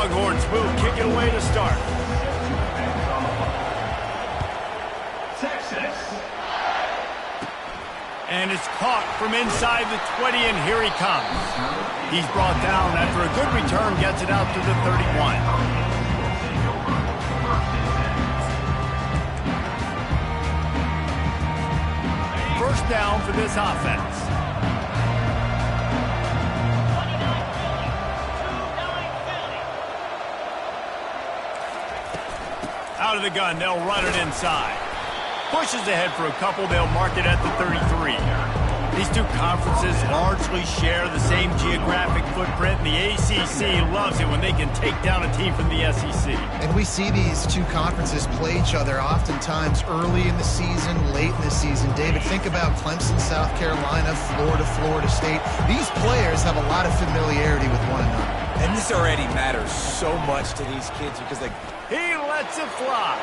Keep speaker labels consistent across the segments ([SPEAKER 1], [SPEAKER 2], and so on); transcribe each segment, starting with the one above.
[SPEAKER 1] Longhorns will kick it away to start. And it's caught from inside the 20, and here he comes. He's brought down after a good return, gets it out to the 31. First down for this offense. Out of the gun, they'll run it inside. Pushes ahead for a couple, they'll mark it at the 33. These two conferences largely share the same geographic footprint, and the ACC loves it when they can take down a team from the SEC.
[SPEAKER 2] And we see these two conferences play each other oftentimes early in the season, late in the season. David, think about Clemson, South Carolina, Florida, Florida State. These players have a lot of familiarity with one another.
[SPEAKER 3] And this already matters so much to these kids because
[SPEAKER 1] he lets it fly.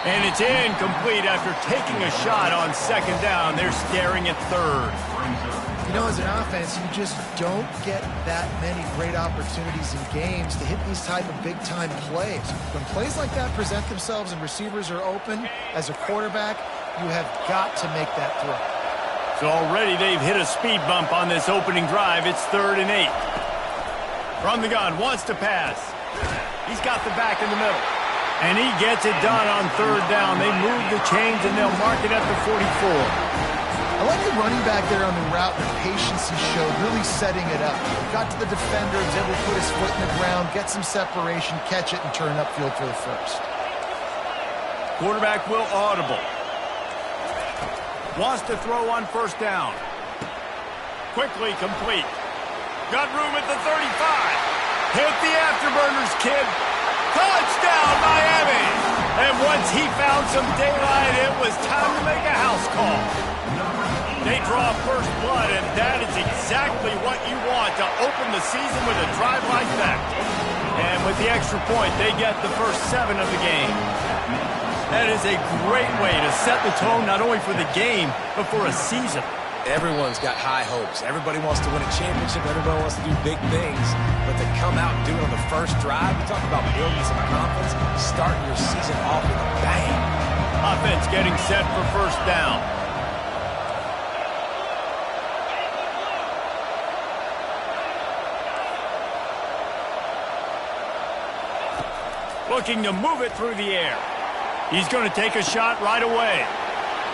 [SPEAKER 1] And it's incomplete after taking a shot on second down. They're staring at third.
[SPEAKER 2] You know, as an offense, you just don't get that many great opportunities in games to hit these type of big-time plays. When plays like that present themselves and receivers are open, as a quarterback, you have got to make that throw.
[SPEAKER 1] So already they've hit a speed bump on this opening drive. It's 3rd and 8. From the gun, wants to pass. He's got the back in the middle. And he gets it done on 3rd down. They move the chains, and they'll mark it at the 44.
[SPEAKER 2] I like the running back there on the route, the patience he showed, really setting it up. Got to the defender, was able to put his foot in the ground, get some separation, catch it, and turn upfield for the first.
[SPEAKER 1] Quarterback will audible. Wants to throw on 1st down. Quickly complete. Got room at the 35. Hit the afterburners, kid. Touchdown, Miami! And once he found some daylight, it was time to make a house call. They draw first blood, and that is exactly what you want to open the season with a drive like that. And with the extra point, they get the first 7 of the game. That is a great way to set the tone not only for the game, but for a season.
[SPEAKER 3] Everyone's got high hopes. Everybody wants to win a championship. Everybody wants to do big things. But to come out and do it on the first drive, you talk about building some confidence, starting your season off with a bang.
[SPEAKER 1] Offense getting set for 1st down. Looking to move it through the air. He's going to take a shot right away.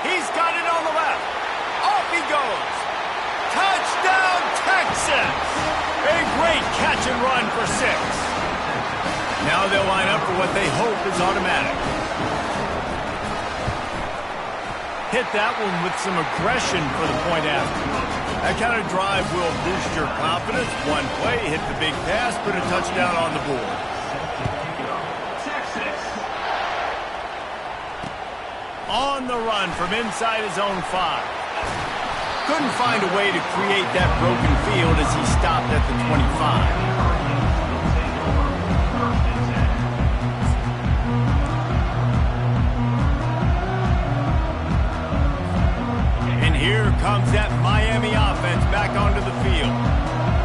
[SPEAKER 1] He's got it on the left. Off he goes. Touchdown, Texas! A great catch and run for 6. Now they'll line up for what they hope is automatic. Hit that one with some aggression for the point after. That kind of drive will boost your confidence. One play, hit the big pass, put a touchdown on the board. On the run from inside his own 5. Couldn't find a way to create that broken field as he stopped at the 25. And here comes that Miami offense back onto the field.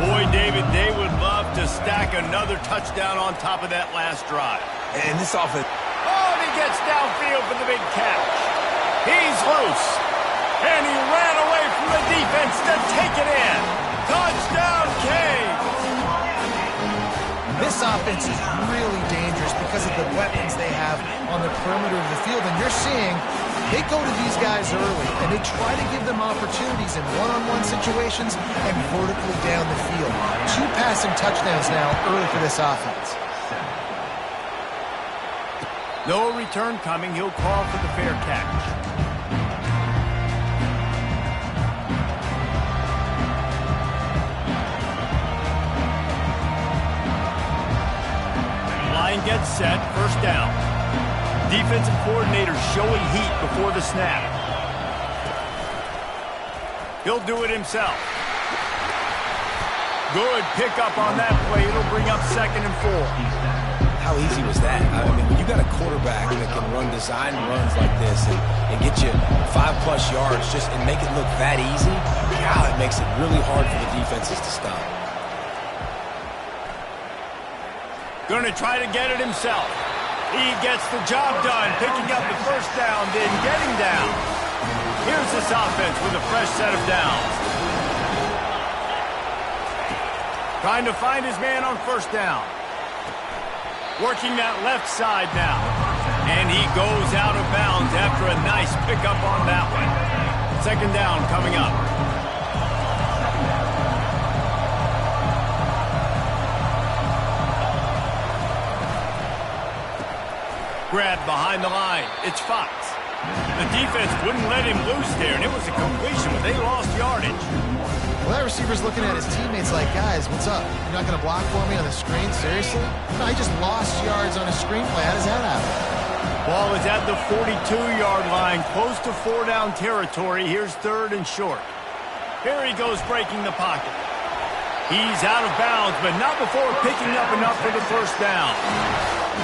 [SPEAKER 1] Boy, David, they would love to stack another touchdown on top of that last drive.
[SPEAKER 3] And this offense...
[SPEAKER 1] Oh, and he gets downfield for the big catch. He's loose. And he ran away from the defense to take it in. Touchdown, Canes!
[SPEAKER 2] This offense is really dangerous because of the weapons they have on the perimeter of the field. And you're seeing they go to these guys early, and they try to give them opportunities in one-on-one situations and vertically down the field. 2 passing touchdowns now early for this offense.
[SPEAKER 1] No return coming. He'll call for the fair catch. Gets set, 1st down. Defensive coordinator showing heat before the snap. He'll do it himself. Good pickup on that play. It'll bring up 2nd and 4.
[SPEAKER 3] How easy was that? I mean, when you got a quarterback that can run design runs like this and get you 5+ yards and make it look that easy, God, it makes it really hard for the defenses to stop.
[SPEAKER 1] Going to try to get it himself. He gets the job done, picking up the first down, then getting down. Here's this offense with a fresh set of downs. Trying to find his man on first down. Working that left side now. And he goes out of bounds after a nice pickup on that one. Second down coming up. Grabbed behind the line. It's Fox. The defense wouldn't let him loose there, and it was a completion, but they lost yardage.
[SPEAKER 2] Well, that receiver's looking at his teammates like, guys, what's up? You're not going to block for me on the screen? Seriously? No, he just lost yards on a screen play. How does that happen?
[SPEAKER 1] Ball is at the 42-yard line, close to 4-down territory. Here's third and short. Here he goes breaking the pocket. He's out of bounds, but not before picking up enough for the first down.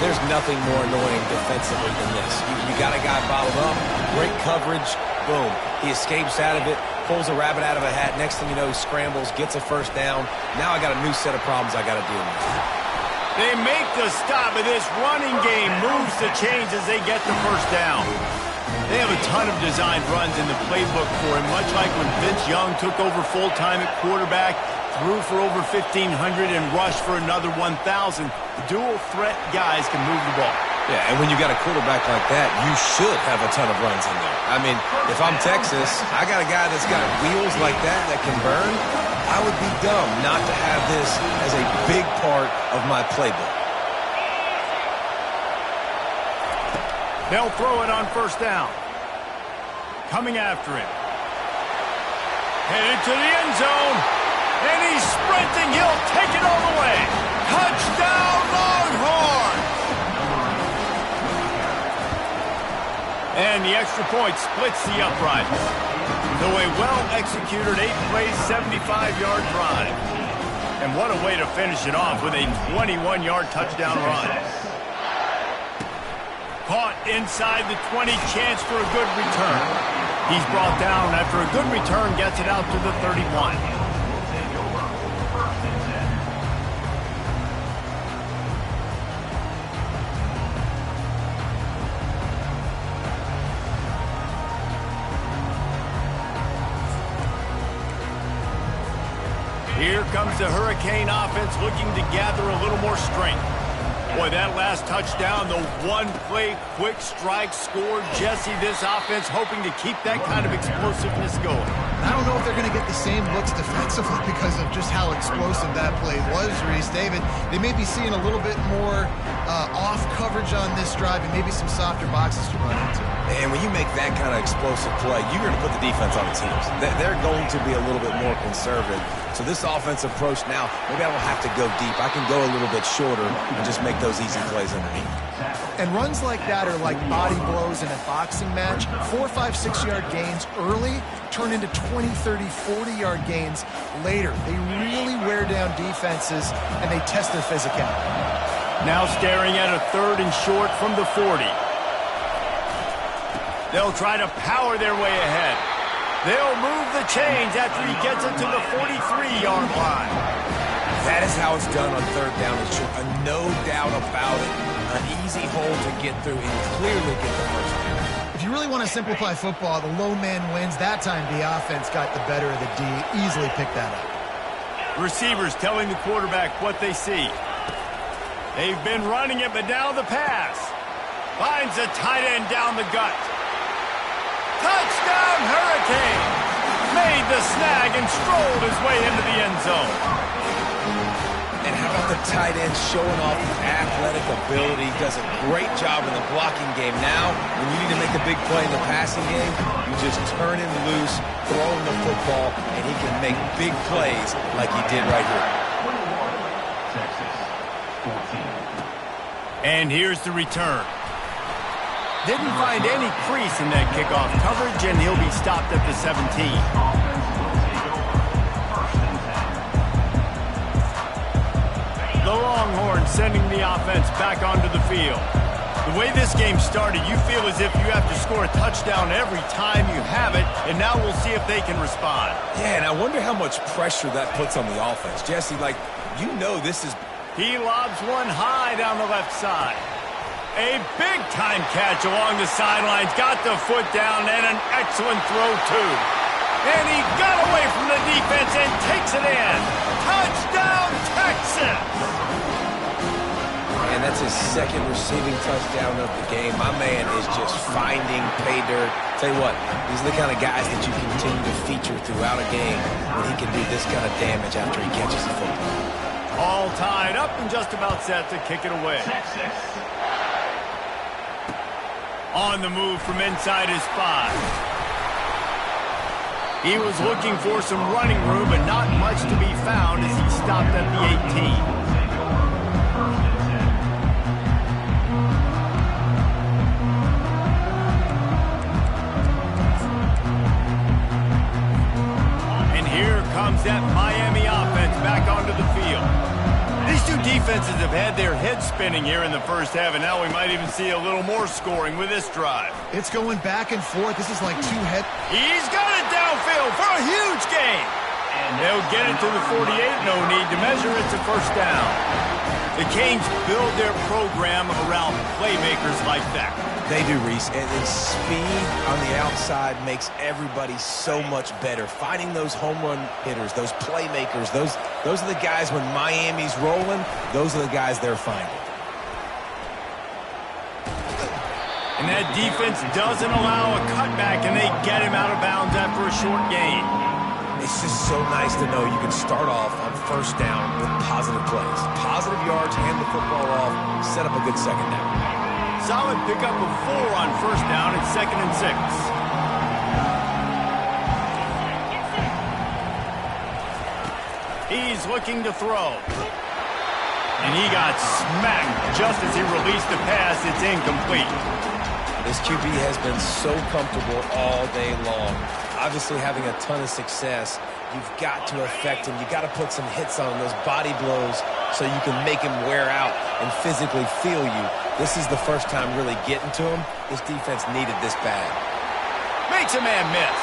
[SPEAKER 3] There's nothing more annoying defensively than this. You got a guy bottled up, great coverage, boom. He escapes out of it, pulls a rabbit out of a hat. Next thing you know, he scrambles, gets a first down. Now I got a new set of problems I got to deal with.
[SPEAKER 1] They make the stop, and this running game moves the chains as they get the first down. They have a ton of designed runs in the playbook for him, much like when Vince Young took over full-time at quarterback, threw for over 1,500 and rushed for another 1,000. Dual-threat guys can move the ball.
[SPEAKER 3] Yeah, and when you got a quarterback like that, you should have a ton of runs in there. I mean, if I'm Texas, I got a guy that's got wheels like that can burn. I would be dumb not to have this as a big part of my playbook.
[SPEAKER 1] They'll throw it on first down. Coming after him. Headed to the end zone. And he's sprinting. He'll take it all the way. Touchdown, Longhorn! And the extra point splits the uprights. So a well-executed 8-play, 75-yard drive. And what a way to finish it off with a 21-yard touchdown run. Caught inside the 20, chance for a good return. He's brought down after a good return, gets it out to the 31. Here comes the Hurricane offense looking to gather a little more strength. Boy, that last touchdown, the one-play quick strike score. Jesse, this offense hoping to keep that kind of explosiveness going.
[SPEAKER 2] I don't know if they're going to get the same looks defensively because of just how explosive that play was, Reese. David, they may be seeing a little bit more off coverage on this drive and maybe some softer boxes to run into.
[SPEAKER 3] And when you make that kind of explosive play, you're going to put the defense on its heels. They're going to be a little bit more conservative. So this offense approach now, maybe I don't have to go deep. I can go a little bit shorter and just make those easy plays underneath.
[SPEAKER 2] And runs like that are like body blows in a boxing match. 4, 5, 6-yard gains early turn into 20, 30, 40-yard gains later. They really wear down defenses, and they test their physicality.
[SPEAKER 1] Now staring at a third and short from the 40. They'll try to power their way ahead. They'll move the chains after he gets it to the 43-yard line.
[SPEAKER 3] That is how it's done on third down and short. No doubt about it. An easy hole to get through and clearly get the first down.
[SPEAKER 2] If you really want to simplify football, the low man wins. That time the offense got the better of the D. Easily picked that up.
[SPEAKER 1] Receivers telling the quarterback what they see. They've been running it, but now the pass. Finds a tight end down the gut. Touchdown, Hurricane! Made the snag and strolled his way into the end zone.
[SPEAKER 3] And how about the tight end showing off his athletic ability? Does a great job in the blocking game. Now, when you need to make a big play in the passing game, you just turn him loose, throw him the football, and he can make big plays like he did right here.
[SPEAKER 1] And here's the return. Didn't find any crease in that kickoff coverage, and he'll be stopped at the 17. The Longhorns sending the offense back onto the field. The way this game started, you feel as if you have to score a touchdown every time you have it, and now we'll see if they can respond.
[SPEAKER 3] Yeah, and I wonder how much pressure that puts on the offense. Jesse, like, you know this is
[SPEAKER 1] He lobs one high down the left side. A big-time catch along the sidelines. Got the foot down and an excellent throw, too. And he got away from the defense and takes it in. Touchdown, Texas!
[SPEAKER 3] And that's his second receiving touchdown of the game. My man is just finding pay dirt. Tell you what, these are the kind of guys that you continue to feature throughout a game when he can do this kind of damage after he catches the football.
[SPEAKER 1] All tied up and just about set to kick it away. On the move from inside his 5. He was looking for some running room, but not much to be found as he stopped at the 18. Comes that Miami offense back onto the field. These two defenses have had their heads spinning here in the first half, and now we might even see a little more scoring with this drive.
[SPEAKER 2] It's going back and forth. This is like two head.
[SPEAKER 1] He's got it downfield for a huge gain. And they'll get it to the 48. No need to measure. It's a first down. The Canes build their program around playmakers like that.
[SPEAKER 3] They do, Reese, and speed on the outside makes everybody so much better. Finding those home run hitters, those playmakers, those are the guys when Miami's rolling, those are the guys they're finding.
[SPEAKER 1] And that defense doesn't allow a cutback, and they get him out of bounds after a short gain.
[SPEAKER 3] It's just so nice to know you can start off on first down with positive plays. Positive yards, hand the football off, set up a good second down.
[SPEAKER 1] Solid pickup of 4 on first down and 2nd and 6. He's looking to throw. And he got smacked just as he released the pass. It's incomplete.
[SPEAKER 3] This QB has been so comfortable all day long. Obviously having a ton of success. You've got to affect him. You've got to put some hits on him, those body blows, so you can make him wear out and physically feel you. This is the first time really getting to him. This defense needed this bad.
[SPEAKER 1] Makes a man miss.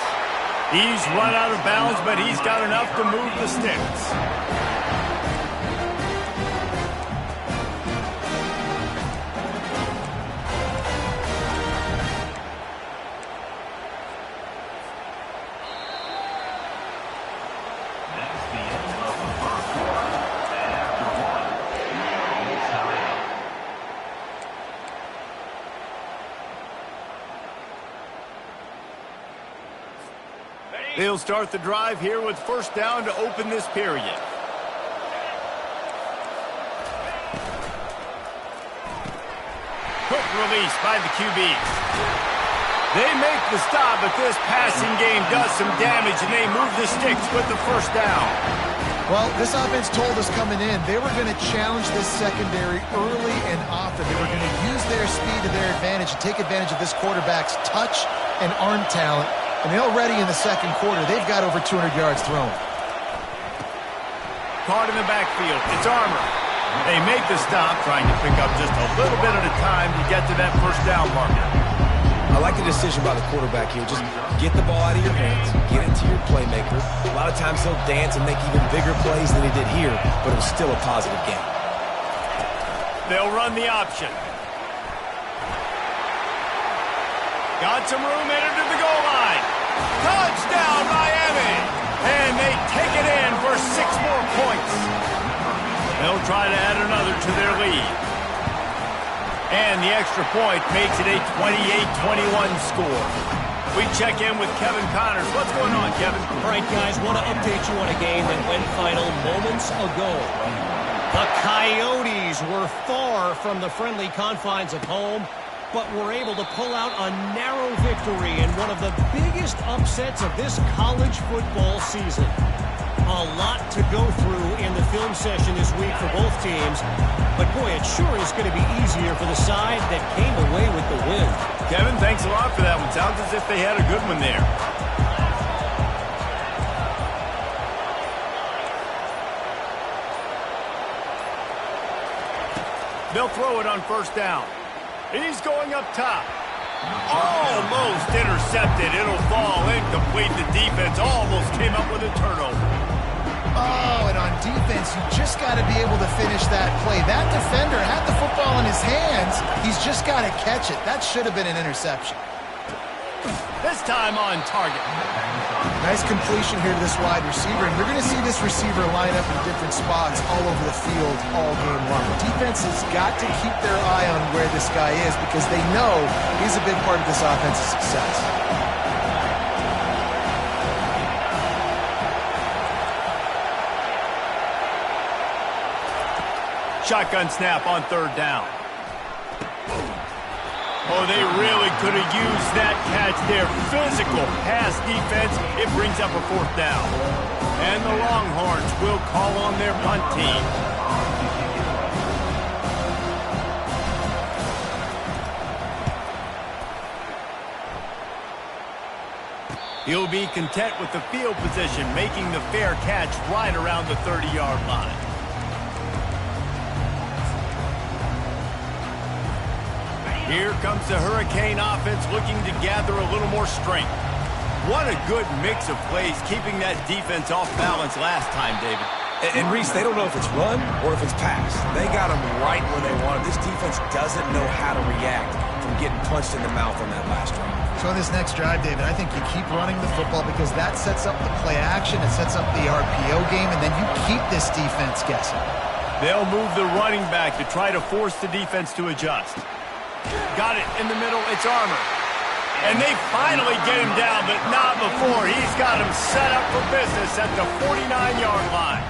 [SPEAKER 1] He's run out of bounds, but he's got enough to move the sticks. They'll start the drive here with first down to open this period. Quick release by the QBs. They make the stop, but this passing game does some damage, and they move the sticks with the first down.
[SPEAKER 2] Well, this offense told us coming in they were going to challenge this secondary early and often. They were going to use their speed to their advantage and take advantage of this quarterback's touch and arm talent. And already in the second quarter, they've got over 200 yards thrown.
[SPEAKER 1] Caught in the backfield. It's Armour. They make the stop, trying to pick up just a little bit at a time to get to that first down marker.
[SPEAKER 3] I like the decision by the quarterback here. Just get the ball out of your hands, get it to your playmaker. A lot of times he'll dance and make even bigger plays than he did here, but it was still a positive game.
[SPEAKER 1] They'll run the option. Got some room, entered to the goal line. Touchdown, Miami! And they take it in for 6 more points. They'll try to add another to their lead. And the extra point makes it a 28-21 score. We check in with Kevin Connors. What's going on, Kevin?
[SPEAKER 4] All right, guys, want to update you on a game that went final moments ago. The Coyotes were far from the friendly confines of home, but were able to pull out a narrow victory in one of the biggest upsets of this college football season. A lot to go through in the film session this week for both teams, but boy, it sure is going to be easier for the side that came away with the win.
[SPEAKER 1] Kevin, thanks a lot for that one. Sounds as if they had a good one there. They'll throw it on first down. He's going up top. Almost intercepted. It'll fall incomplete. The defense almost came up with a turnover.
[SPEAKER 2] Oh, and on defense, you just got to be able to finish that play. That defender had the football in his hands. He's just got to catch it. That should have been an interception.
[SPEAKER 1] This time on target.
[SPEAKER 2] Nice completion here to this wide receiver, and you're going to see this receiver line up in different spots all over the field all game long. Defense has got to keep their eye on where this guy is because they know he's a big part of this offense's success.
[SPEAKER 1] Shotgun snap on third down. Oh, they really could have used that catch there. Physical pass defense. It brings up a fourth down. And the Longhorns will call on their punt team. He'll be content with the field position, making the fair catch right around the 30-yard line. Here comes the Hurricane offense looking to gather a little more strength. What a good mix of plays, keeping that defense off balance last time, David.
[SPEAKER 3] And Reese, they don't know if it's run or if it's pass. They got them right where they want them. This defense doesn't know how to react from getting punched in the mouth on that last drive.
[SPEAKER 2] So on this next drive, David, I think you keep running the football because that sets up the play action, it sets up the RPO game, and then you keep this defense guessing.
[SPEAKER 1] They'll move the running back to try to force the defense to adjust. Got it in the middle. It's Armour. And they finally get him down, but not before. He's got him set up for business at the 49-yard line.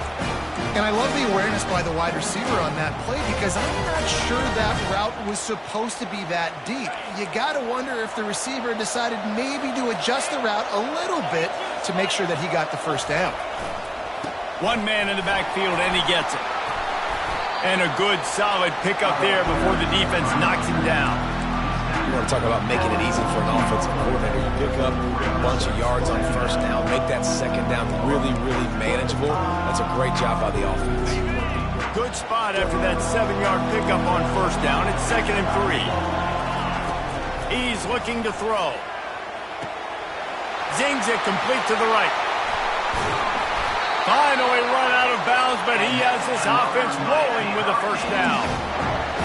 [SPEAKER 2] And I love the awareness by the wide receiver on that play because I'm not sure that route was supposed to be that deep. You got to wonder if the receiver decided maybe to adjust the route a little bit to make sure that he got the first down.
[SPEAKER 1] One man in the backfield, and he gets it. And a good, solid pickup there before the defense knocks him down.
[SPEAKER 3] You want to talk about making it easy for an offensive coordinator. You pick up a bunch of yards on first down, make that second down really, really manageable. That's a great job by the offense.
[SPEAKER 1] Good spot after that 7-yard pickup on first down. It's 2nd and 3. He's looking to throw. Zings it complete to the right. Finally run out of bounds, but he has this offense rolling with a first down.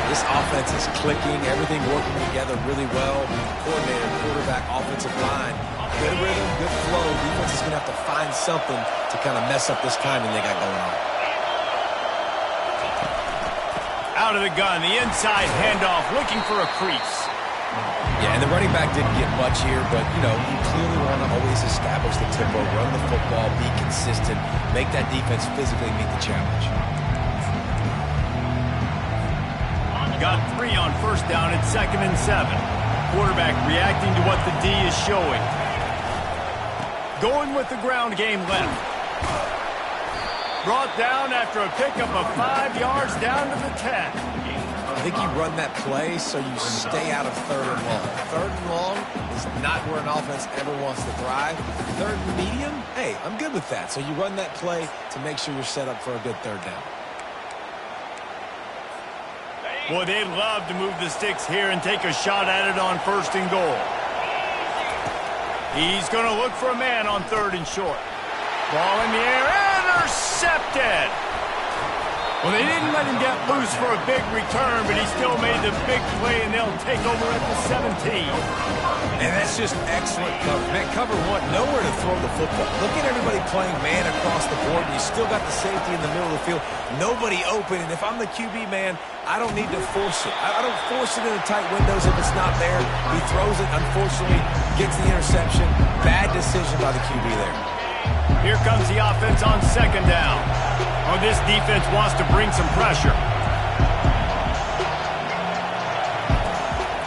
[SPEAKER 3] This offense is clicking, everything working together really well. Coordinator, quarterback, offensive line. Good rhythm, good flow. Defense is going to have to find something to kind of mess up this timing they got going on.
[SPEAKER 1] Out of the gun, the inside handoff, looking for a crease.
[SPEAKER 3] Yeah, and the running back didn't get much here, but, you know, you clearly want to always establish the tempo, run the football, be consistent, make that defense physically meet the challenge.
[SPEAKER 1] Got 3 on first down at 2nd and 7. Quarterback reacting to what the D is showing. Going with the ground game left. Brought down after a pickup of 5 yards down to the 10.
[SPEAKER 3] I think you run that play so you stay out of 3rd and long. 3rd and long is not where an offense ever wants to thrive. 3rd and medium, hey, I'm good with that. So you run that play to make sure you're set up for a good 3rd down.
[SPEAKER 1] Boy, they'd love to move the sticks here and take a shot at it on 1st and goal. He's going to look for a man on 3rd and short. Ball in the air, intercepted. Well, they didn't let him get loose for a big return, but he still made the big play, and they'll take over at the 17.
[SPEAKER 3] And that's just excellent cover. Man, cover 1, nowhere to throw the football. Look at everybody playing man across the board, and you still got the safety in the middle of the field. Nobody open, and if I'm the QB, man, I don't need to force it. I don't force it in the tight windows if it's not there. He throws it, unfortunately, gets the interception. Bad decision by the QB there.
[SPEAKER 1] Here comes the offense on 2nd down. Oh, this defense wants to bring some pressure.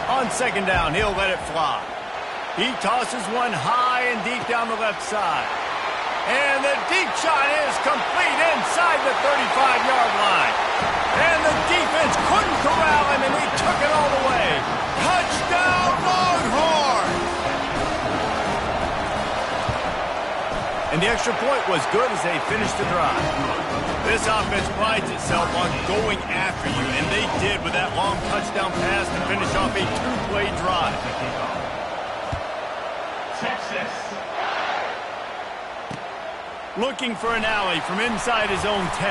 [SPEAKER 1] On 2nd down, he'll let it fly. He tosses one high and deep down the left side. And the deep shot is complete inside the 35-yard line. And the defense couldn't corral him, and he took it all the way. Touchdown, Longhorns! And the extra point was good as they finished the drive. This offense prides itself on going after you, and they did with that long touchdown pass to finish off a 2-play drive. Looking for an alley from inside his own 10.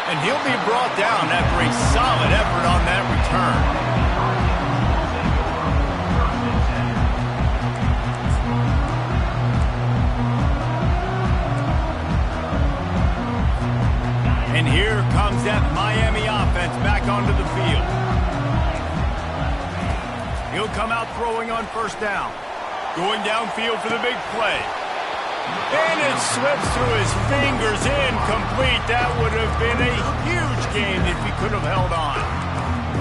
[SPEAKER 1] And he'll be brought down after a solid effort on that return. And here comes that Miami offense back onto the field. He'll come out throwing on first down. Going downfield for the big play. And it slips through his fingers, incomplete. That would have been a huge game if he could have held on.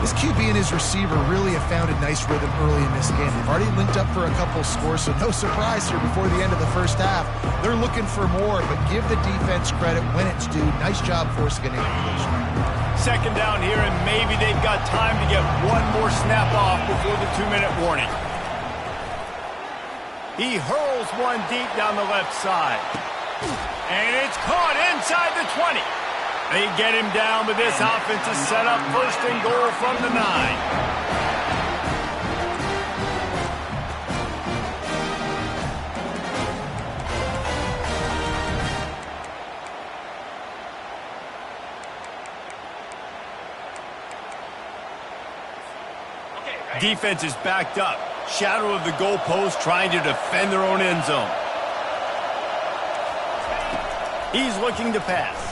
[SPEAKER 2] This QB and his receiver really have found a nice rhythm early in this game. They've already linked up for a couple scores, so no surprise here before the end of the first half. They're looking for more, but give the defense credit when it's due. Nice job forcing an incompletion.
[SPEAKER 1] Second down here, and maybe they've got time to get one more snap off before the 2-minute warning. He hurls one deep down the left side. And it's caught inside the 20. They get him down, but this offense is set up first and goal from the 9. Defense is backed up. Shadow of the goalpost trying to defend their own end zone. He's looking to pass.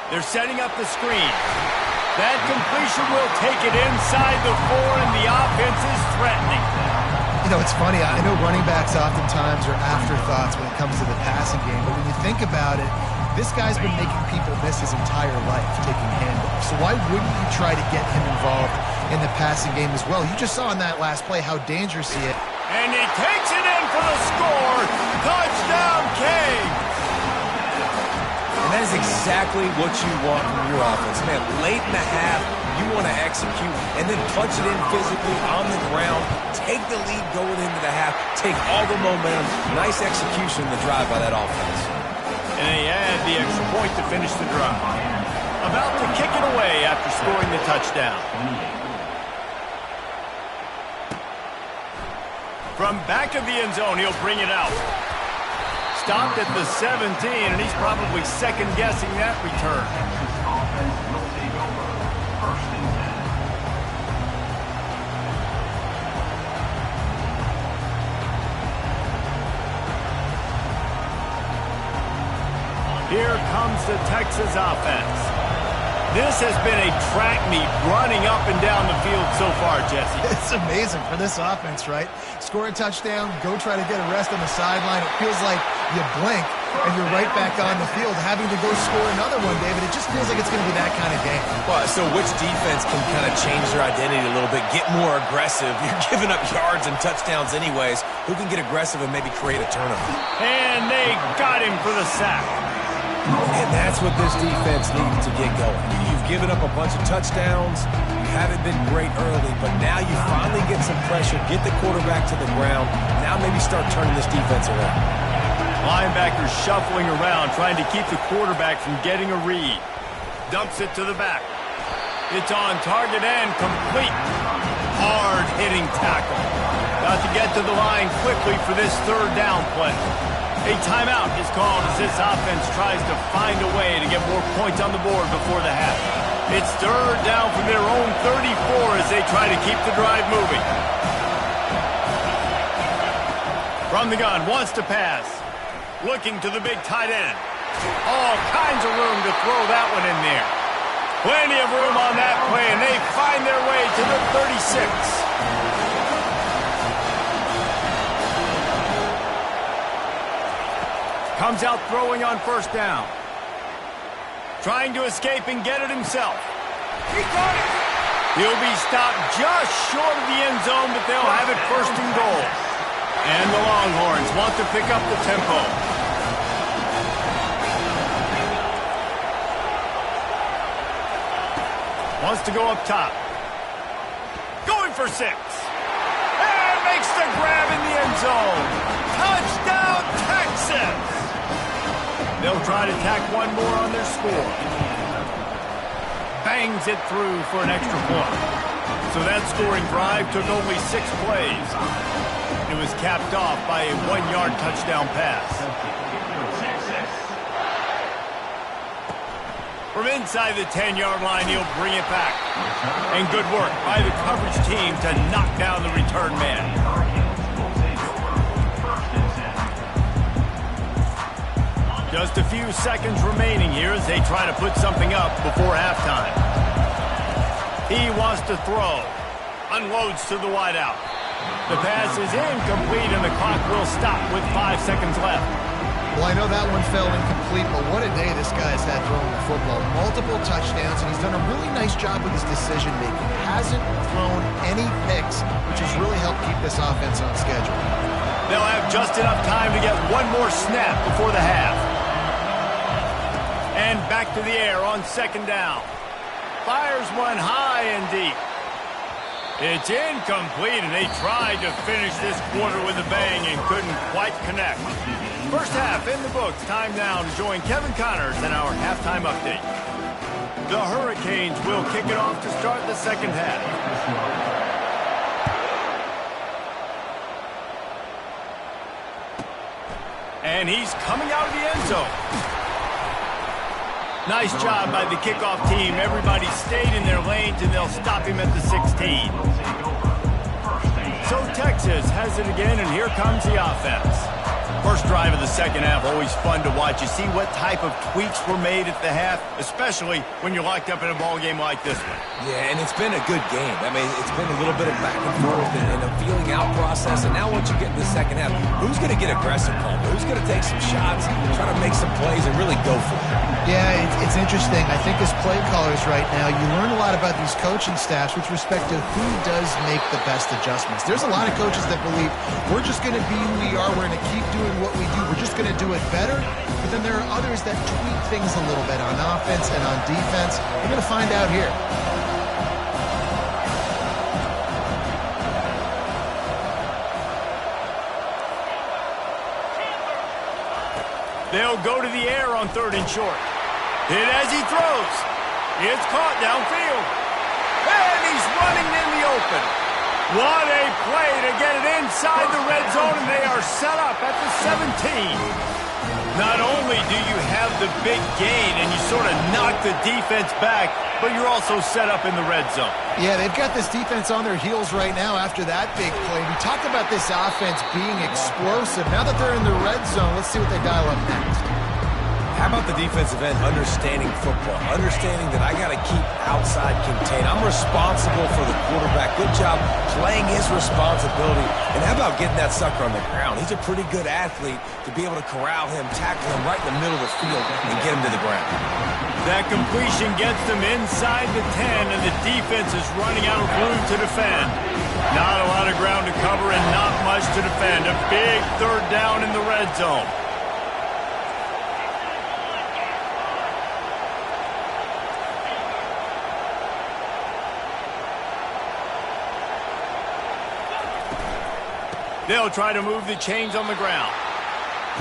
[SPEAKER 1] They're setting up the screen. That completion will take it inside the 4, and the offense is threatening.
[SPEAKER 2] You know, it's funny. I know running backs oftentimes are afterthoughts when it comes to the passing game, but when you think about it, this guy's been making people miss his entire life taking handoffs. So why wouldn't you try to get him involved in the passing game as well? You just saw in that last play how dangerous he is.
[SPEAKER 1] And he takes it in for the score. Touchdown, King.
[SPEAKER 3] And that is exactly what you want from your offense. Man, late in the half, you want to execute and then punch it in physically on the ground. Take the lead going into the half. Take all the momentum. Nice execution in the drive by that offense.
[SPEAKER 1] And they add the extra point to finish the drive. About to kick it away after scoring the touchdown. From back of the end zone, he'll bring it out. Stopped at the 17, and he's probably second-guessing that return. Here comes the Texas offense. This has been a track meet running up and down the field so far, Jesse.
[SPEAKER 2] It's amazing for this offense, right? Score a touchdown, go try to get a rest on the sideline. It feels like you blink and you're right back on the field having to go score another one, David. It just feels like it's going to be that kind of game.
[SPEAKER 3] Well, so which defense can kind of change their identity a little bit, get more aggressive? You're giving up yards and touchdowns anyways. Who can get aggressive and maybe create a turnover?
[SPEAKER 1] And they got him for the sack.
[SPEAKER 3] And that's what this defense needs to get going. You've given up a bunch of touchdowns. You haven't been great early, but now you finally get some pressure, get the quarterback to the ground. Now maybe start turning this defense around.
[SPEAKER 1] Linebackers shuffling around, trying to keep the quarterback from getting a read. Dumps it to the back. It's on target and complete. Hard-hitting tackle. Got to get to the line quickly for this third down play. A timeout is called as this offense tries to find a way to get more points on the board before the half. It's third down from their own 34 as they try to keep the drive moving. From the gun, wants to pass. Looking to the big tight end. All kinds of room to throw that one in there. Plenty of room on that play, and they find their way to the 36. Comes out throwing on first down. Trying to escape and get it himself. He got it! He'll be stopped just short of the end zone, but they'll have it first and goal. And the Longhorns want to pick up the tempo. Wants to go up top. Going for 6. And makes the grab in the end zone. Touchdown, Texas! They'll try to tack one more on their score. Bangs it through for an extra point. So that scoring drive took only 6 plays. It was capped off by a 1-yard touchdown pass. From inside the 10-yard line, he'll bring it back. And good work by the coverage team to knock down the return man. Just a few seconds remaining here as they try to put something up before halftime. He wants to throw. Unloads to the wideout. The pass is incomplete, and the clock will stop with 5 seconds left.
[SPEAKER 2] Well, I know that one fell incomplete, but what a day this guy's had throwing the football. Multiple touchdowns, and he's done a really nice job with his decision-making. Hasn't thrown any picks, which has really helped keep this offense on schedule.
[SPEAKER 1] They'll have just enough time to get one more snap before the half. And back to the air on second down. Fires one high and deep. It's incomplete, and they tried to finish this quarter with a bang and couldn't quite connect. First half in the books. Time now to join Kevin Connors in our halftime update. The Hurricanes will kick it off to start the second half. And he's coming out of the end zone. Nice job by the kickoff team. Everybody stayed in their lanes, and they'll stop him at the 16. So Texas has it again, and here comes the offense. First drive of the second half, always fun to watch. You see what type of tweaks were made at the half, especially when you're locked up in a ball game like this one.
[SPEAKER 3] Yeah, and it's been a good game. I mean, it's been a little bit of back and forth and a feeling out process. And now once you get in the second half, who's going to get aggressive, Palmer? Who's going to take some shots, try to make some plays, and really go for it?
[SPEAKER 2] Yeah, it's interesting. I think as play callers right now, you learn a lot about these coaching staffs with respect to who does make the best adjustments. There's a lot of coaches that believe we're just going to be who we are. We're going to keep doing what we do. We're just going to do it better. But then there are others that tweak things a little bit on offense and on defense. We're going to find out here.
[SPEAKER 1] They'll go to the air on third and short. Hit as he throws. It's caught downfield. And he's running in the open. What a play to get it inside the red zone, and they are set up at the 17. Not only do you have the big gain and you sort of knock the defense back, but you're also set up in the red zone.
[SPEAKER 2] Yeah, they've got this defense on their heels right now after that big play. We talked about this offense being explosive. Now that they're in the red zone, let's see what they dial up next.
[SPEAKER 3] How about the defensive end understanding football, understanding that I got to keep outside contained. I'm responsible for the quarterback. Good job playing his responsibility. And how about getting that sucker on the ground? He's a pretty good athlete to be able to corral him, tackle him right in the middle of the field, and get him to the ground.
[SPEAKER 1] That completion gets them inside the 10, and the defense is running out of room to defend. Not a lot of ground to cover and not much to defend. A big third down in the red zone. They'll try to move the chains on the ground.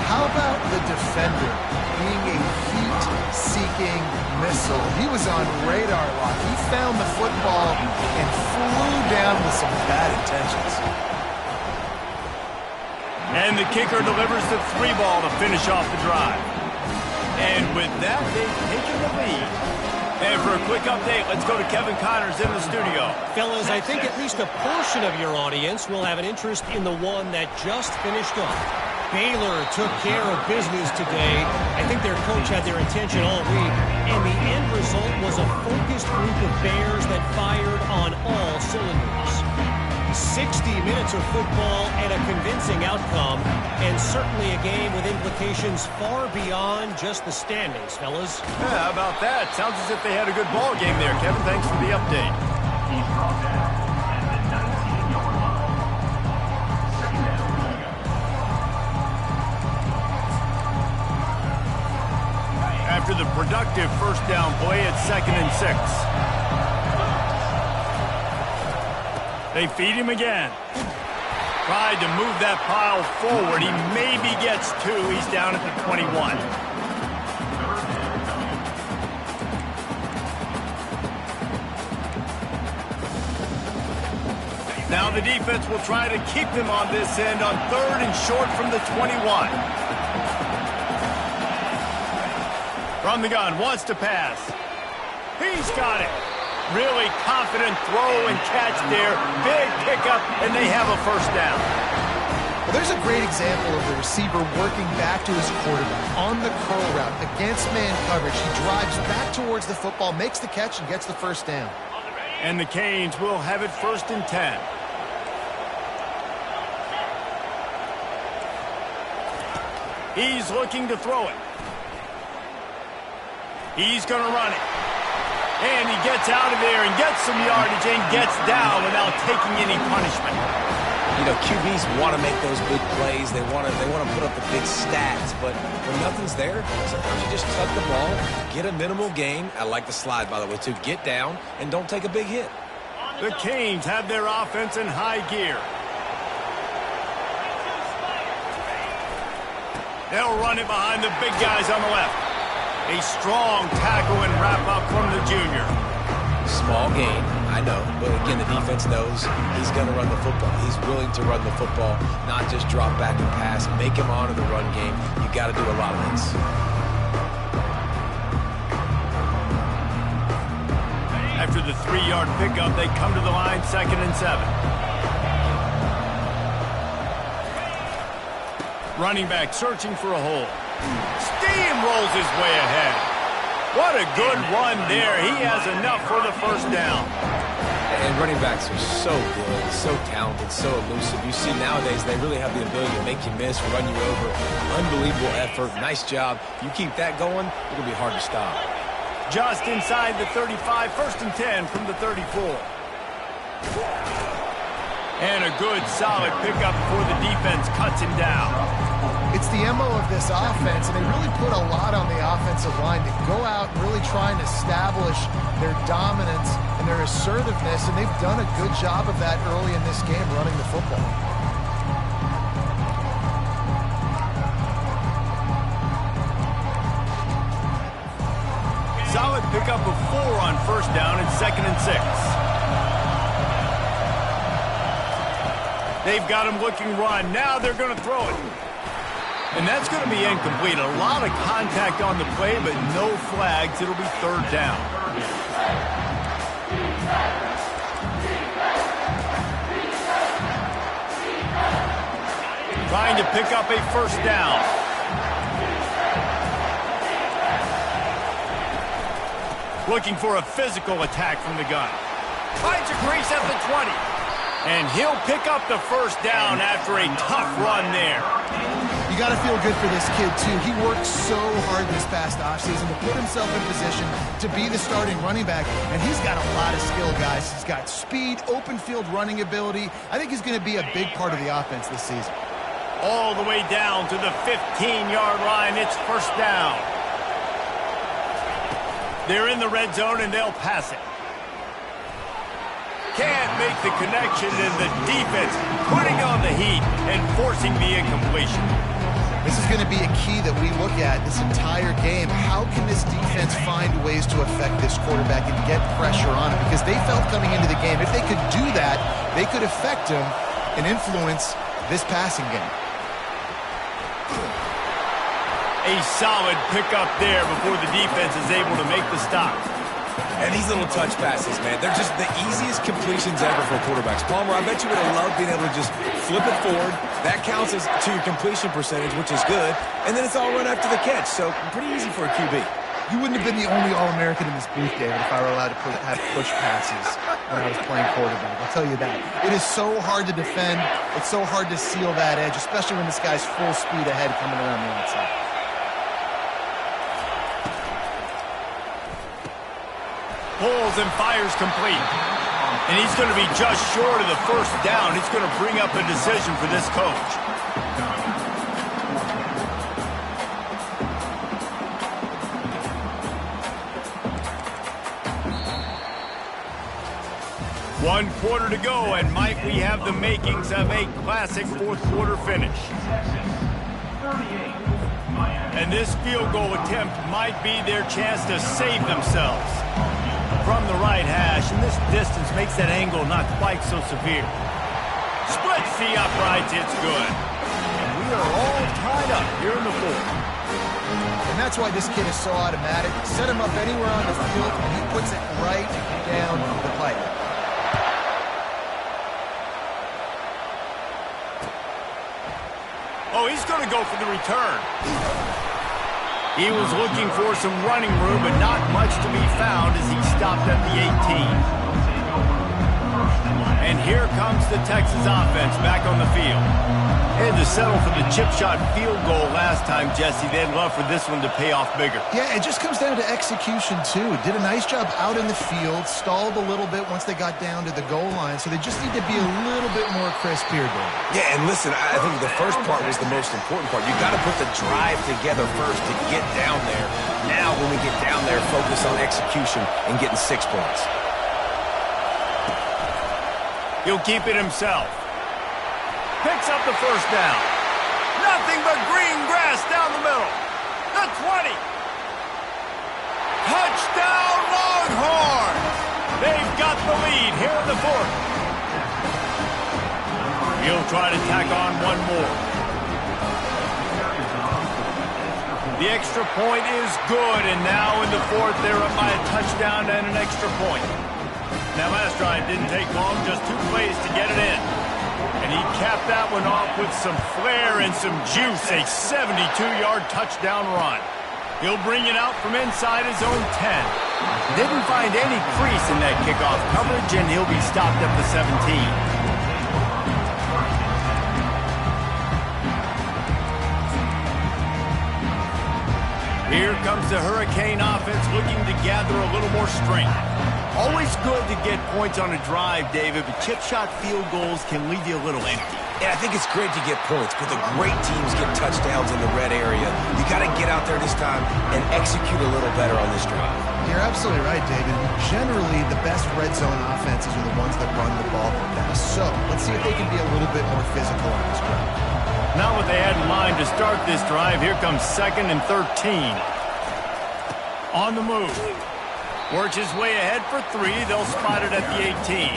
[SPEAKER 2] How about the defender being a heat-seeking missile? He was on radar lock. He found the football and flew down with some bad intentions.
[SPEAKER 1] And the kicker delivers the 3-ball to finish off the drive. And with that, they've taken the lead. And for a quick update, let's go to Kevin Connors in the studio.
[SPEAKER 4] Fellas, I think at least a portion of your audience will have an interest in the one that just finished up. Baylor took care of business today. I think their coach had their attention all week, and the end result was a focused group of Bears that fired on all cylinders. 60 minutes of football and a convincing outcome, and certainly a game with implications far beyond just the standings, fellas.
[SPEAKER 1] Yeah, how about that? Sounds as if they had a good ball game there, Kevin. Thanks for the update. After the productive first down play, it's 2nd and 6. They feed him again. Tried to move that pile forward. He maybe gets 2. He's down at the 21. Now the defense will try to keep them on this end on 3rd and short from the 21. From the gun, wants to pass. He's got it. Really confident throw and catch there. Big pickup, and they have a first down.
[SPEAKER 2] Well, there's a great example of the receiver working back to his quarterback on the curl route against man coverage. He drives back towards the football, makes the catch, and gets the first down.
[SPEAKER 1] And the Canes will have it 1st and 10. He's looking to throw it. He's going to run it. And he gets out of there and gets some yardage and gets down without taking any punishment.
[SPEAKER 3] You know, QBs want to make those big plays. They want to put up the big stats. But when nothing's there, sometimes you just tuck the ball, get a minimal gain. I like the slide, by the way, too. Get down and don't take a big hit.
[SPEAKER 1] The Canes have their offense in high gear. They'll run it behind the big guys on the left. A strong tackle and wrap-up from the junior.
[SPEAKER 3] Small gain, I know. But again, the defense knows he's going to run the football. He's willing to run the football, not just drop back and pass. Make him honor the run game. You got to do a lot of this.
[SPEAKER 1] After the 3-yard pickup, they come to the line 2nd and 7. Running back searching for a hole. Steamrolls his way ahead. What a good run there. He has enough for the first down.
[SPEAKER 3] And running backs are so good, so talented, so elusive. You see nowadays they really have the ability to make you miss, run you over. Unbelievable effort. Nice job. You keep that going, it'll be hard to stop.
[SPEAKER 1] Just inside the 35, 1st and 10 from the 34. And a good, solid pickup before the defense cuts him down.
[SPEAKER 2] It's the MO of this offense, and they really put a lot on the offensive line to go out and really try and establish their dominance and their assertiveness, and they've done a good job of that early in this game running the football.
[SPEAKER 1] Solid pickup of 4 on 1st down and 2nd and 6. They've got him looking run. Now they're going to throw it. And that's going to be incomplete. A lot of contact on the play, but no flags. It'll be 3rd down. Trying to pick up a 1st down. Looking for a physical attack from the gun. Finds a crease at the 20. And he'll pick up the 1st down after a tough run there.
[SPEAKER 2] You got to feel good for this kid, too. He worked so hard this past offseason to put himself in position to be the starting running back, and he's got a lot of skill, guys. He's got speed, open field running ability. I think he's going to be a big part of the offense this season.
[SPEAKER 1] All the way down to the 15-yard line. It's 1st down. They're in the red zone, and they'll pass it. Can't make the connection, and the defense putting on the heat and forcing the incompletion.
[SPEAKER 2] This is going to be a key that we look at this entire game. How can this defense find ways to affect this quarterback and get pressure on him? Because they felt coming into the game, if they could do that, they could affect him and influence this passing game.
[SPEAKER 1] A solid pickup there before the defense is able to make the stop.
[SPEAKER 3] And these little touch passes, man, they're just the easiest completions ever for quarterbacks. Palmer, I bet you would have loved being able to just flip it forward. That counts as to your completion percentage, which is good. And then it's all run after the catch, so pretty easy for a QB.
[SPEAKER 2] You wouldn't have been the only All-American in this booth, David, if I were allowed to have push passes when I was playing quarterback. I'll tell you that. It is so hard to defend. It's so hard to seal that edge, especially when this guy's full speed ahead coming around the outside.
[SPEAKER 1] Pulls and fires complete. And he's going to be just short of the 1st down. It's going to bring up a decision for this coach. One quarter to go, and might we have the makings of a classic 4th quarter finish. And this field goal attempt might be their chance to save themselves. From the right hash, and this distance makes that angle not quite so severe. Splits the uprights, it's good. And we are all tied up here in the 4th.
[SPEAKER 2] And that's why this kid is so automatic. Set him up anywhere on the field, and he puts it right down the pipe.
[SPEAKER 1] Oh, he's going to go for the return. He was looking for some running room, but not much to be found as he stopped at the 18. And here comes the Texas offense back on the field. They had to settle for the chip shot field goal last time, Jesse. They'd love for this one to pay off bigger.
[SPEAKER 2] Yeah, it just comes down to execution, too. Did a nice job out in the field, stalled a little bit once they got down to the goal line, so they just need to be a little bit more crisp here, Dave.
[SPEAKER 3] Yeah, and listen, I think the first part was the most important part. You got to put the drive together first to get down there. Now, when we get down there, focus on execution and getting 6 points.
[SPEAKER 1] He'll keep it himself. Picks up the first down. Nothing but green grass down the middle. The 20. Touchdown Longhorns! They've got the lead here in the fourth. He'll try to tack on one more. The extra point is good, and now in the fourth, they're up by a touchdown and an extra point. Now, last drive didn't take long, just 2 plays to get it in. And he capped that one off with some flair and some juice, a 72-yard touchdown run. He'll bring it out from inside his own 10. Didn't find any crease in that kickoff coverage, and he'll be stopped at the 17. Here comes the Hurricane offense looking to gather a little more strength. Always good to get points on a drive, David, but chip shot field goals can leave you a little empty.
[SPEAKER 3] Yeah, I think it's great to get points, but the great teams get touchdowns in the red area. You got to get out there this time and execute a little better on this drive.
[SPEAKER 2] You're absolutely right, David. Generally, the best red zone offenses are the ones that run the ball the best. So let's see if they can be a little bit more physical on this drive.
[SPEAKER 1] Not what they had in mind to start this drive. Here comes 2nd and 13. On the move. Works his way ahead for 3. They'll spot it at the 18.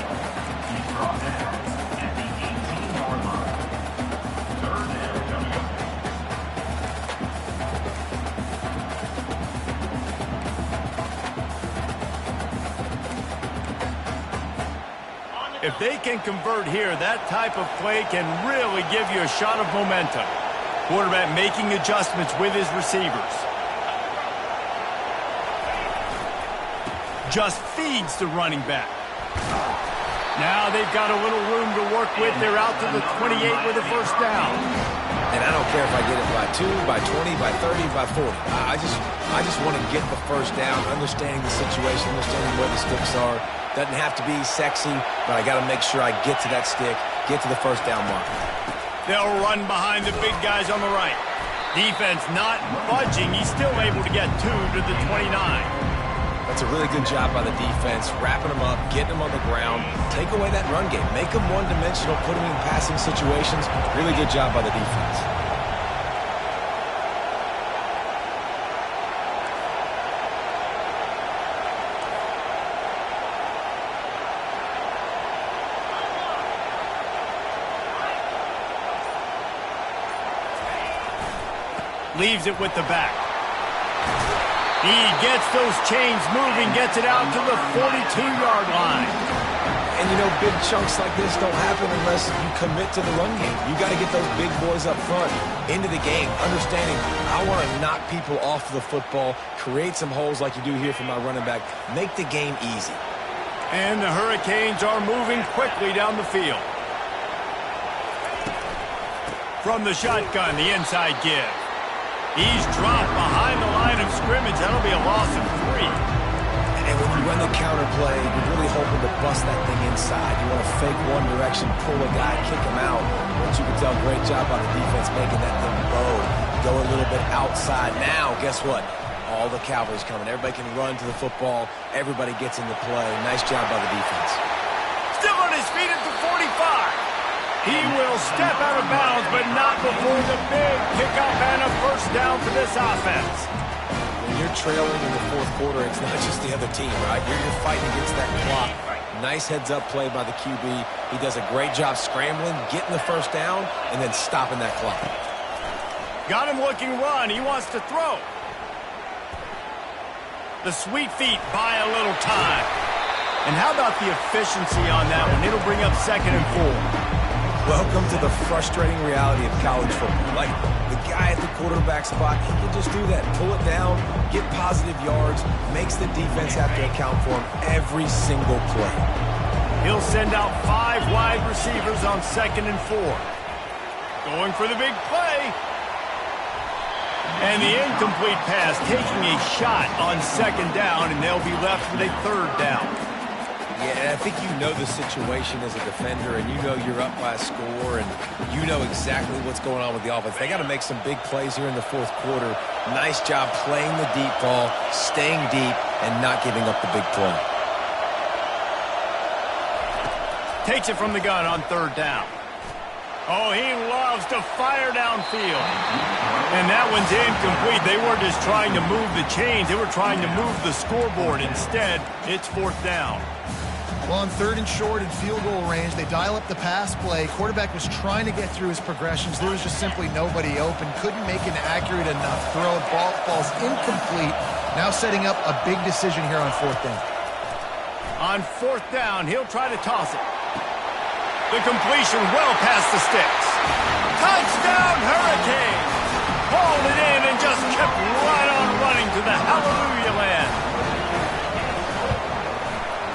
[SPEAKER 1] If they can convert here, that type of play can really give you a shot of momentum. Quarterback making adjustments with his receivers. Just feeds the running back. Now they've got a little room to work with. They're out to the 28 with a first down.
[SPEAKER 3] And I don't care if I get it by 2, by 20, by 30, by 40. I just want to get the first down, understanding the situation, understanding where the sticks are. Doesn't have to be sexy, but I got to make sure I get to that stick, get to the first down mark.
[SPEAKER 1] They'll run behind the big guys on the right. Defense not budging. He's still able to get 2 to the 29.
[SPEAKER 3] That's a really good job by the defense, wrapping them up, getting them on the ground, take away that run game, make them one-dimensional, put them in passing situations. Really good job by the defense.
[SPEAKER 1] Leaves it with the back. He gets those chains moving, gets it out to the 42-yard line.
[SPEAKER 3] And, you know, big chunks like this don't happen unless you commit to the run game. You got to get those big boys up front into the game, understanding I want to knock people off the football, create some holes like you do here for my running back, make the game easy.
[SPEAKER 1] And the Hurricanes are moving quickly down the field. From the shotgun, the inside give. He's dropped behind the line of scrimmage. That'll be a loss of 3.
[SPEAKER 3] And when you run the counter play, you're really hoping to bust that thing inside. You want to fake one direction, pull a guy, kick him out. But you can tell, great job by the defense making that thing bow. Go a little bit outside. Now, guess what? All the cavalry's coming. Everybody can run to the football. Everybody gets into play. Nice job by the defense.
[SPEAKER 1] Still on his feet at the 45. He will step out of bounds, but not before the big pickup and a first down for this offense.
[SPEAKER 3] When you're trailing in the fourth quarter, it's not just the other team, right? You're fighting against that clock. Nice heads-up play by the QB. He does a great job scrambling, getting the first down, and then stopping that clock.
[SPEAKER 1] Got him looking run. He wants to throw. The sweet feet buy a little time. And how about the efficiency on that one? It'll bring up 2nd and 4.
[SPEAKER 3] Welcome to the frustrating reality of college football. Like, the guy at the quarterback spot, he can just do that. Pull it down, get positive yards, makes the defense have to account for him every single play.
[SPEAKER 1] He'll send out 5 wide receivers on 2nd and 4. Going for the big play. And the incomplete pass, taking a shot on 2nd down, and they'll be left with a 3rd down.
[SPEAKER 3] Yeah, and I think you know the situation as a defender, and you know you're up by a score, and you know exactly what's going on with the offense. They got to make some big plays here in the 4th quarter. Nice job playing the deep ball, staying deep, and not giving up the big play.
[SPEAKER 1] Takes it from the gun on 3rd down. Oh, he loves to fire downfield. And that one's incomplete. They weren't just trying to move the chains. They were trying to move the scoreboard. Instead, it's 4th down.
[SPEAKER 2] Well, on 3rd and short in field goal range, they dial up the pass play. Quarterback was trying to get through his progressions. There was just simply nobody open. Couldn't make an accurate enough throw. Ball falls incomplete. Now setting up a big decision here on 4th down.
[SPEAKER 1] On 4th down, he'll try to toss it. The completion well past the sticks. Touchdown, Hurricane! Hauled it in and just kept right on running to the hallelujah land.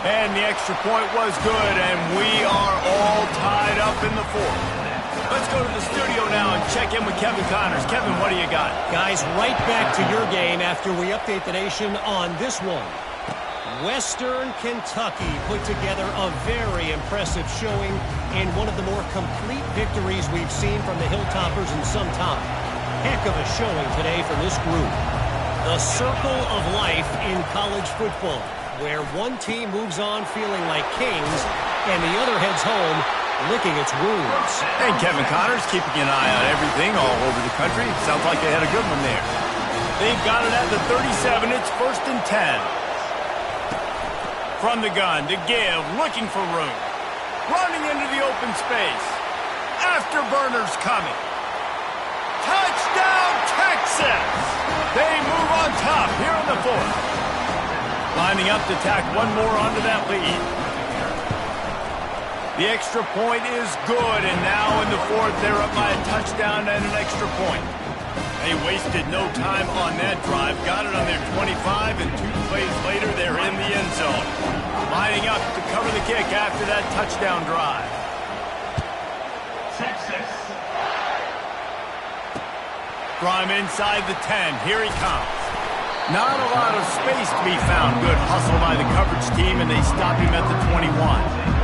[SPEAKER 1] And the extra point was good, and we are all tied up in the 4th. Let's go to the studio now and check in with Kevin Connors. Kevin, what do you got?
[SPEAKER 4] Guys, right back to your game after we update the nation on this one. Western Kentucky put together a very impressive showing in one of the more complete victories we've seen from the Hilltoppers in some time. Heck of a showing today from this group. The circle of life in college football, where one team moves on feeling like kings and the other heads home licking its wounds.
[SPEAKER 1] And Kevin Connors keeping an eye on everything all over the country. Sounds like they had a good one there. They've got it at the 37. It's 1st and 10. From the gun to give, looking for room. Running into the open space. Afterburners coming. Touchdown, Texas! They move on top here in the 4th. Lining up to tack one more onto that lead. The extra point is good, and now in the 4th, they're up by a touchdown and an extra point. They wasted no time on that drive. Got it on their 25, and 2 plays later, they're in the end zone. Lining up to cover the kick after that touchdown drive. Texas. From inside the 10, here he comes. Not a lot of space to be found. Good hustle by the coverage team, and they stop him at the 21.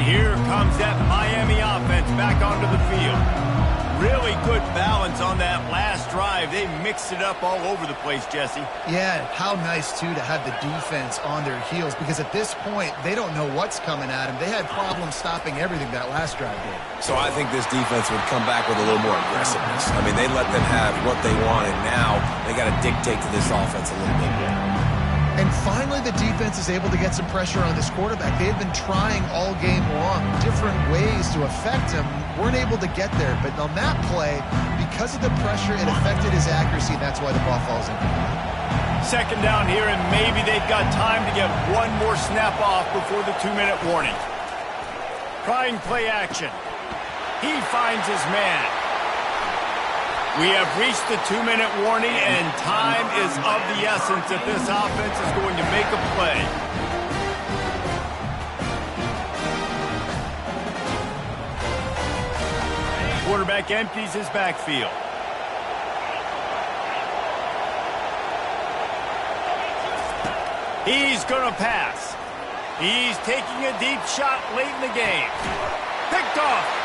[SPEAKER 1] Here comes that Miami offense back onto the field. Really good balance on that last drive. They mixed it up all over the place, Jesse.
[SPEAKER 2] Yeah, how nice, too, to have the defense on their heels, because at this point, they don't know what's coming at them. They had problems stopping everything that last drive did.
[SPEAKER 3] So I think this defense would come back with a little more aggressiveness. I mean, they let them have what they wanted. Now they got to dictate to this offense a little bit more.
[SPEAKER 2] And finally, the defense is able to get some pressure on this quarterback. They've been trying all game long, different ways to affect him. Weren't able to get there. But on that play, because of the pressure, it affected his accuracy, and that's why the ball falls in.
[SPEAKER 1] 2nd down here, and maybe they've got time to get one more snap off before the 2-minute warning. Trying play action. He finds his man. We have reached the 2-minute warning, and time is of the essence if this offense is going to make a play. Quarterback empties his backfield. He's going to pass. He's taking a deep shot late in the game. Picked off.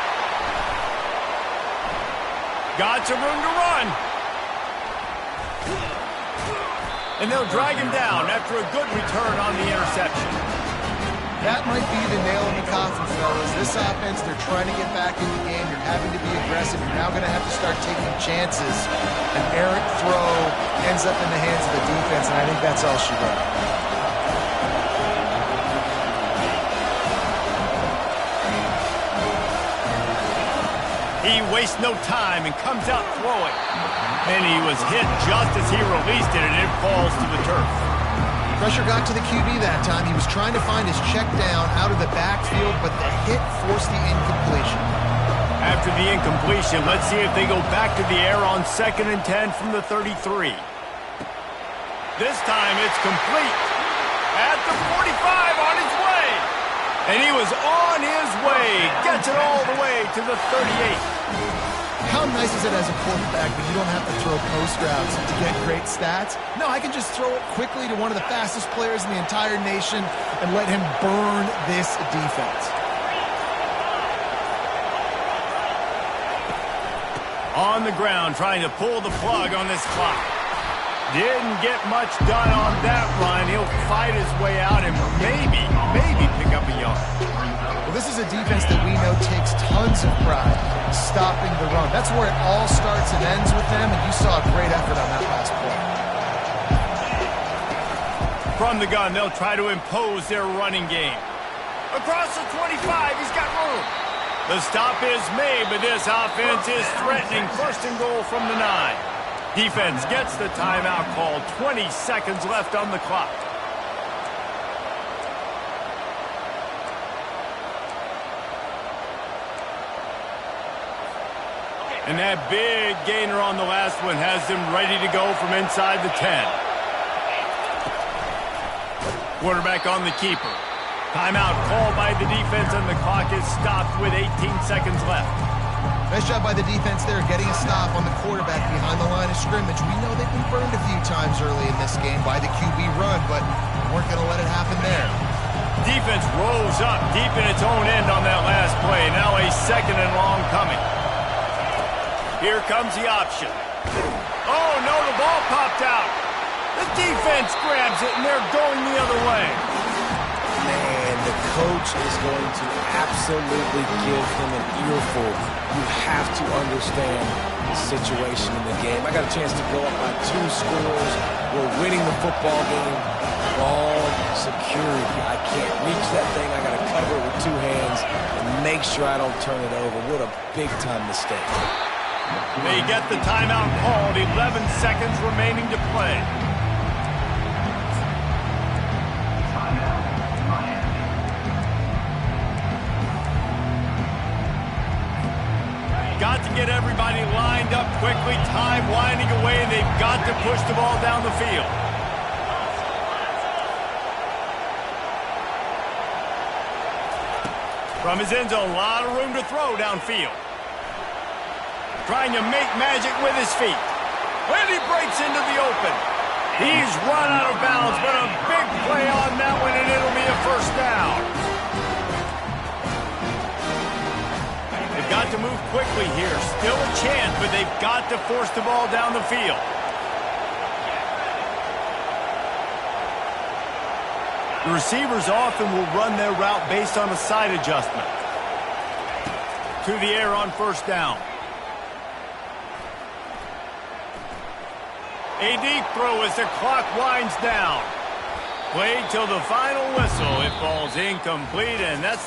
[SPEAKER 1] Got some room to run. And they'll drag him down after a good return on the interception.
[SPEAKER 2] That might be the nail in the coffin, fellas. This offense, they're trying to get back in the game. You're having to be aggressive. You're now going to have to start taking chances. An errant throw ends up in the hands of the defense, and I think that's all she wrote.
[SPEAKER 1] He wastes no time and comes out throwing. And he was hit just as he released it, and it falls to the turf.
[SPEAKER 2] Pressure got to the QB that time. He was trying to find his check down out of the backfield, but the hit forced the incompletion.
[SPEAKER 1] After the incompletion, let's see if they go back to the air on 2nd and 10 from the 33. This time it's complete. At the 45 on his way. And he was on his way. Gets it all the way to the 38.
[SPEAKER 2] How nice is it as a quarterback when you don't have to throw post routes to get great stats? No, I can just throw it quickly to one of the fastest players in the entire nation and let him burn this defense.
[SPEAKER 1] On the ground, trying to pull the plug on this clock. Didn't get much done on that run. He'll fight his way out and maybe pick up a yard.
[SPEAKER 2] Well, this is a defense that we know takes tons of pride stopping the run. That's where it all starts and ends with them, and you saw a great effort on that last play.
[SPEAKER 1] From the gun, they'll try to impose their running game. Across the 25, he's got room. The stop is made, but this offense is threatening. 1st and goal from the 9. Defense gets the timeout called. 20 seconds left on the clock. And that big gainer on the last one has them ready to go from inside the 10. Quarterback on the keeper. Timeout called by the defense, and the clock is stopped with 18 seconds left.
[SPEAKER 2] Nice job by the defense there, getting a stop on the quarterback behind the line of scrimmage. We know they've been burned a few times early in this game by the QB run, but we weren't going to let it happen there.
[SPEAKER 1] Defense rolls up deep in its own end on that last play. Now a 2nd and long coming. Here comes the option. Oh, no, the ball popped out. The defense grabs it, and they're going the other way.
[SPEAKER 3] Man, the coach is going to absolutely give him an earful. You have to understand the situation in the game. I got a chance to go up by 2 scores. We're winning the football game. Ball security. I can't reach that thing. I got to cover it with 2 hands and make sure I don't turn it over. What a big-time mistake.
[SPEAKER 1] They get the timeout called. 11 seconds remaining to play. Got to get everybody lined up quickly. Time winding away, and they've got to push the ball down the field. From his end zone, a lot of room to throw downfield. Trying to make magic with his feet. And he breaks into the open. He's run out of bounds, but a big play on that one, and it'll be a 1st down. They've got to move quickly here. Still a chance, but they've got to force the ball down the field. The receivers often will run their route based on a side adjustment. To the air on 1st down. A deep throw as the clock winds down. Played till the final whistle. It falls incomplete, and that's the